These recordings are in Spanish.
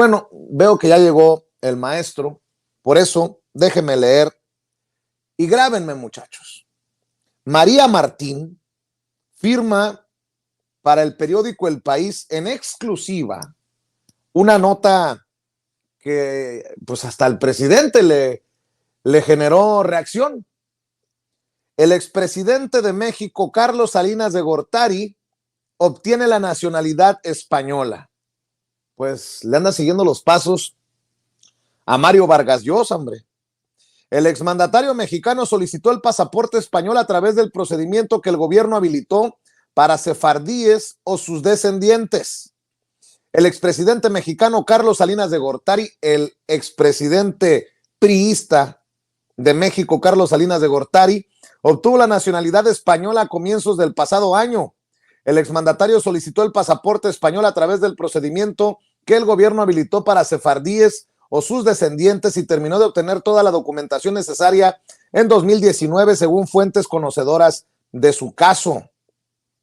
Bueno, veo que ya llegó el maestro, por eso déjenme leer y grábenme, muchachos. María Martín firma para el periódico El País en exclusiva una nota que pues hasta el presidente le generó reacción. El expresidente de México, Carlos Salinas de Gortari, obtiene la nacionalidad española. Pues le anda siguiendo los pasos a Mario Vargas Llosa, hombre. El exmandatario mexicano solicitó el pasaporte español a través del procedimiento que el gobierno habilitó para sefardíes o sus descendientes. El expresidente mexicano Carlos Salinas de Gortari, el expresidente priista de México, Carlos Salinas de Gortari, obtuvo la nacionalidad española a comienzos del pasado año. El exmandatario solicitó el pasaporte español a través del procedimiento que el gobierno habilitó para sefardíes o sus descendientes y terminó de obtener toda la documentación necesaria en 2019, según fuentes conocedoras de su caso.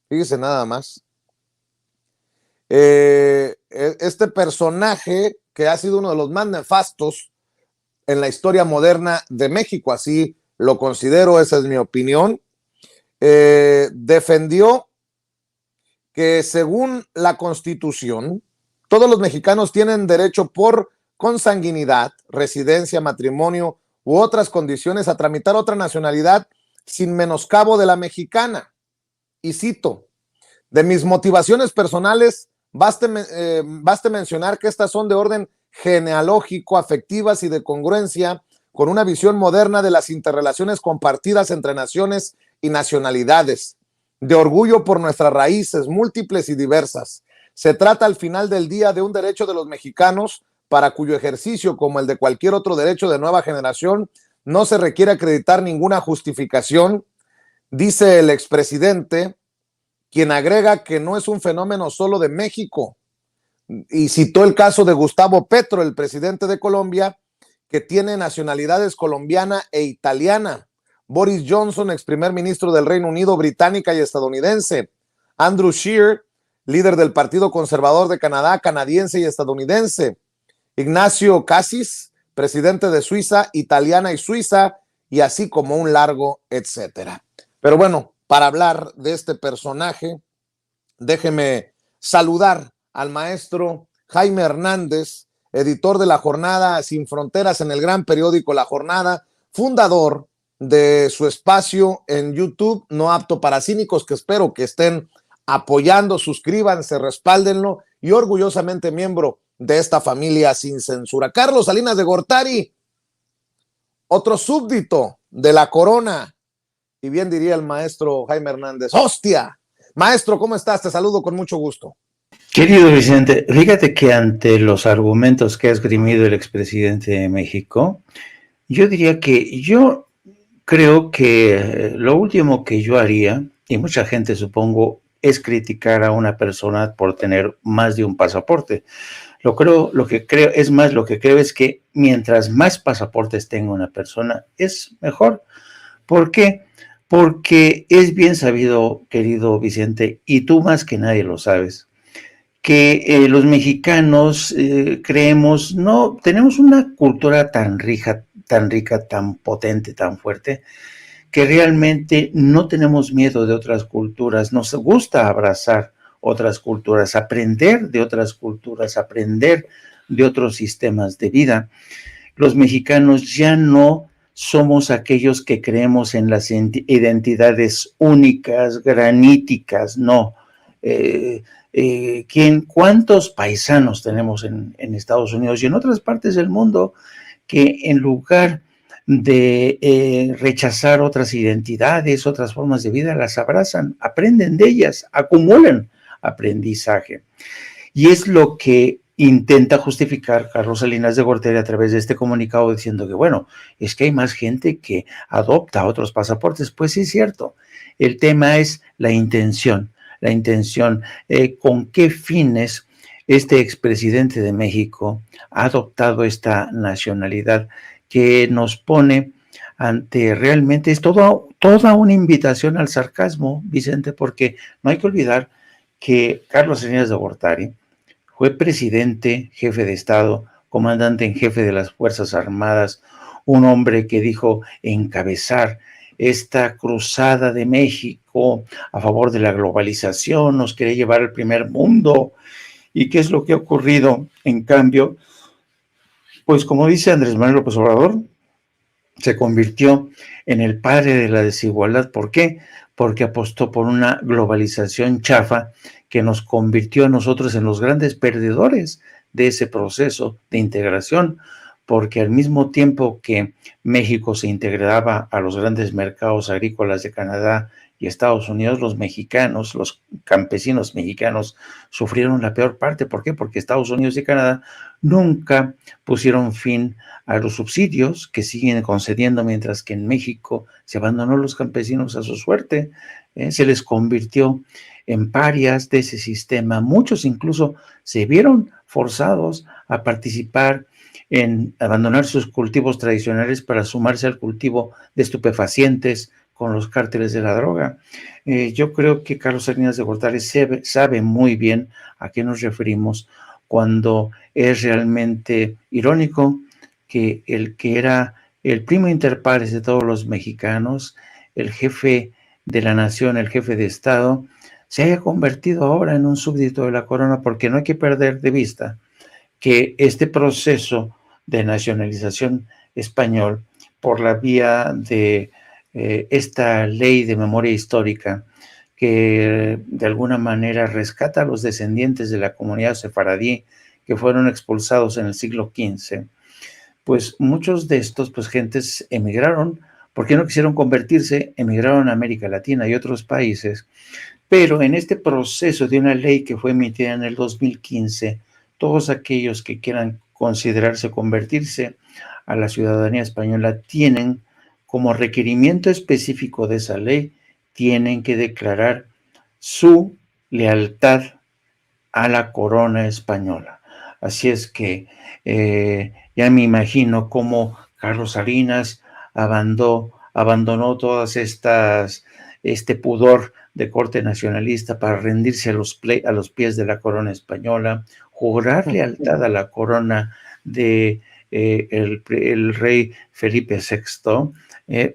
Fíjese nada más. Este personaje que ha sido uno de los más nefastos en la historia moderna de México, así lo considero, esa es mi opinión, defendió que según la Constitución, todos los mexicanos tienen derecho por consanguinidad, residencia, matrimonio u otras condiciones a tramitar otra nacionalidad sin menoscabo de la mexicana. Y cito, de mis motivaciones personales, baste mencionar que estas son de orden genealógico, afectivas y de congruencia con una visión moderna de las interrelaciones compartidas entre naciones y nacionalidades, de orgullo por nuestras raíces múltiples y diversas. Se trata al final del día de un derecho de los mexicanos para cuyo ejercicio, como el de cualquier otro derecho de nueva generación, no se requiere acreditar ninguna justificación, dice el expresidente, quien agrega que no es un fenómeno solo de México, y citó el caso de Gustavo Petro, el presidente de Colombia, que tiene nacionalidades colombiana e italiana, Boris Johnson, ex primer ministro del Reino Unido, británica y estadounidense, Andrew Scheer, líder del Partido Conservador de Canadá, canadiense y estadounidense, Ignacio Cassis, presidente de Suiza, italiana y suiza, y así como un largo etcétera. Pero bueno, para hablar de este personaje, déjeme saludar al maestro Jaime Hernández, editor de La Jornada Sin Fronteras en el gran periódico La Jornada, fundador de su espacio en YouTube, No Apto para Cínicos, que espero que estén apoyando, suscríbanse, respáldenlo, y orgullosamente miembro de esta familia sin censura. Carlos Salinas de Gortari, otro súbdito de la corona, y bien diría el maestro Jaime Hernández, ¡hostia! Maestro, ¿cómo estás? Te saludo con mucho gusto. Querido Vicente, fíjate que ante los argumentos que ha esgrimido el expresidente de México, yo diría que yo creo que lo último que yo haría, y mucha gente supongo, es criticar a una persona por tener más de un pasaporte. Lo que creo es que mientras más pasaportes tenga una persona, es mejor. ¿Por qué? Porque es bien sabido, querido Vicente, y tú más que nadie lo sabes, que los mexicanos creemos, no, tenemos una cultura tan rica, tan potente, tan fuerte, que realmente no tenemos miedo de otras culturas, nos gusta abrazar otras culturas, aprender de otras culturas, aprender de otros sistemas de vida. Los mexicanos ya no somos aquellos que creemos en las identidades únicas, graníticas, no. ¿Cuántos paisanos tenemos en Estados Unidos y en otras partes del mundo que en lugar de rechazar otras identidades, otras formas de vida, las abrazan, aprenden de ellas, acumulan aprendizaje? Y es lo que intenta justificar Carlos Salinas de Gortari a través de este comunicado, diciendo que, bueno, es que hay más gente que adopta otros pasaportes. Pues sí es cierto, el tema es la intención, con qué fines este expresidente de México ha adoptado esta nacionalidad que nos pone ante, realmente es toda una invitación al sarcasmo, Vicente, porque no hay que olvidar que Carlos Salinas de Gortari fue presidente, jefe de Estado, comandante en jefe de las Fuerzas Armadas, un hombre que dijo encabezar esta cruzada de México a favor de la globalización, nos quería llevar al primer mundo. ¿Y qué es lo que ha ocurrido? En cambio, pues como dice Andrés Manuel López Obrador, se convirtió en el padre de la desigualdad. ¿Por qué? Porque apostó por una globalización chafa que nos convirtió a nosotros en los grandes perdedores de ese proceso de integración, porque al mismo tiempo que México se integraba a los grandes mercados agrícolas de Canadá y Estados Unidos, los mexicanos, los campesinos mexicanos sufrieron la peor parte. ¿Por qué? Porque Estados Unidos y Canadá nunca pusieron fin a los subsidios que siguen concediendo, mientras que en México se abandonó a los campesinos a su suerte, se les convirtió en parias de ese sistema. Muchos incluso se vieron forzados a participar en abandonar sus cultivos tradicionales para sumarse al cultivo de estupefacientes con los cárteles de la droga. Yo creo que Carlos Salinas de Gortari sabe muy bien a qué nos referimos cuando es realmente irónico que el que era el primo inter pares de todos los mexicanos, el jefe de la nación, el jefe de Estado, se haya convertido ahora en un súbdito de la corona, porque no hay que perder de vista que este proceso de nacionalización español por la vía de esta ley de memoria histórica que de alguna manera rescata a los descendientes de la comunidad sefaradí que fueron expulsados en el siglo XV, pues muchos de estos, pues gentes emigraron, porque no quisieron convertirse, emigraron a América Latina y otros países, pero en este proceso de una ley que fue emitida en el 2015, todos aquellos que quieran considerarse convertirse a la ciudadanía española tienen como requerimiento específico de esa ley, tienen que declarar su lealtad a la corona española. Así es que ya me imagino cómo Carlos Salinas abandonó todas este pudor de corte nacionalista para rendirse a los pies de la corona española, jurar lealtad a la corona de el rey Felipe VI,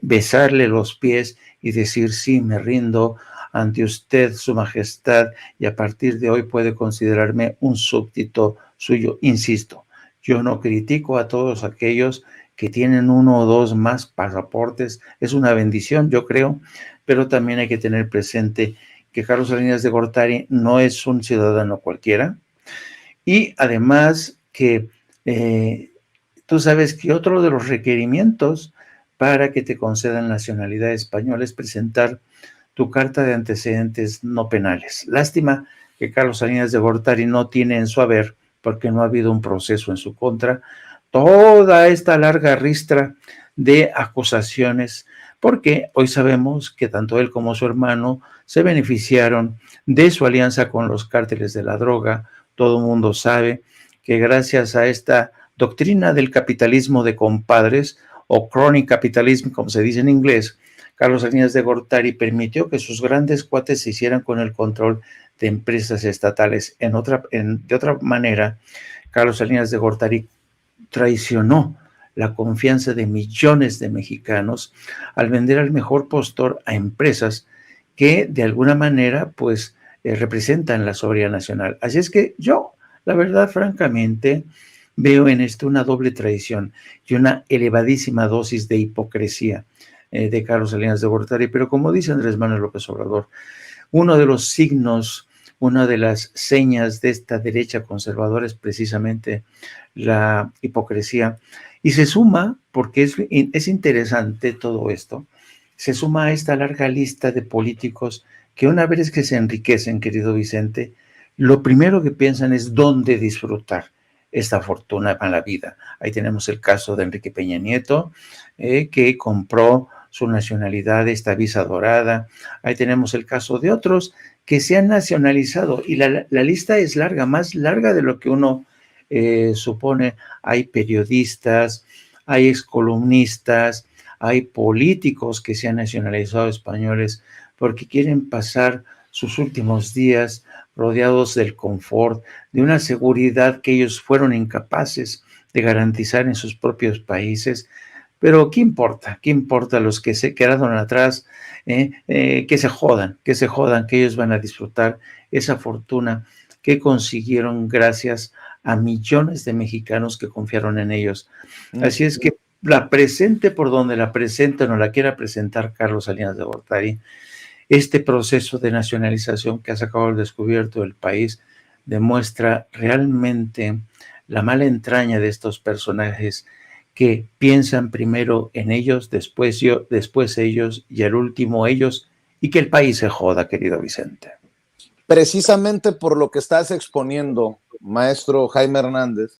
besarle los pies y decir sí, me rindo ante usted, su majestad, y a partir de hoy puede considerarme un súbdito suyo. Insisto, yo no critico a todos aquellos que tienen uno o dos más pasaportes, es una bendición, yo creo, pero también hay que tener presente que Carlos Salinas de Gortari no es un ciudadano cualquiera, y además que tú sabes que otro de los requerimientos para que te concedan nacionalidad española es presentar tu carta de antecedentes no penales. Lástima que Carlos Salinas de Gortari no tiene en su haber, porque no ha habido un proceso en su contra, toda esta larga ristra de acusaciones, porque hoy sabemos que tanto él como su hermano se beneficiaron de su alianza con los cárteles de la droga. Todo el mundo sabe que gracias a esta doctrina del capitalismo de compadres, o crony capitalism, como se dice en inglés, Carlos Salinas de Gortari permitió que sus grandes cuates se hicieran con el control de empresas estatales. De otra manera, Carlos Salinas de Gortari traicionó la confianza de millones de mexicanos al vender al mejor postor a empresas que de alguna manera pues representan la soberanía nacional. Así es que yo, la verdad, francamente, veo en esto una doble traición y una elevadísima dosis de hipocresía de Carlos Salinas de Gortari, pero como dice Andrés Manuel López Obrador, uno de los signos, una de las señas de esta derecha conservadora es precisamente la hipocresía, y se suma, porque es interesante todo esto, se suma a esta larga lista de políticos que una vez que se enriquecen, querido Vicente, lo primero que piensan es dónde disfrutar esta fortuna para la vida. Ahí tenemos el caso de Enrique Peña Nieto, que compró su nacionalidad, esta visa dorada. Ahí tenemos el caso de otros que se han nacionalizado, y la lista es larga, más larga de lo que uno supone. Hay periodistas, hay excolumnistas, hay políticos que se han nacionalizado españoles porque quieren pasar sus últimos días rodeados del confort, de una seguridad que ellos fueron incapaces de garantizar en sus propios países. Pero ¿qué importa? ¿Qué importa los que se quedaron atrás? Que se jodan, que ellos van a disfrutar esa fortuna que consiguieron gracias a millones de mexicanos que confiaron en ellos. Así es que la presente por donde la presenten o la quiera presentar Carlos Salinas de Gortari, este proceso de nacionalización que ha sacado al descubierto el país demuestra realmente la mala entraña de estos personajes que piensan primero en ellos, después yo, después ellos y al último ellos, y que el país se joda, querido Vicente. Precisamente por lo que estás exponiendo, maestro Jaime Hernández,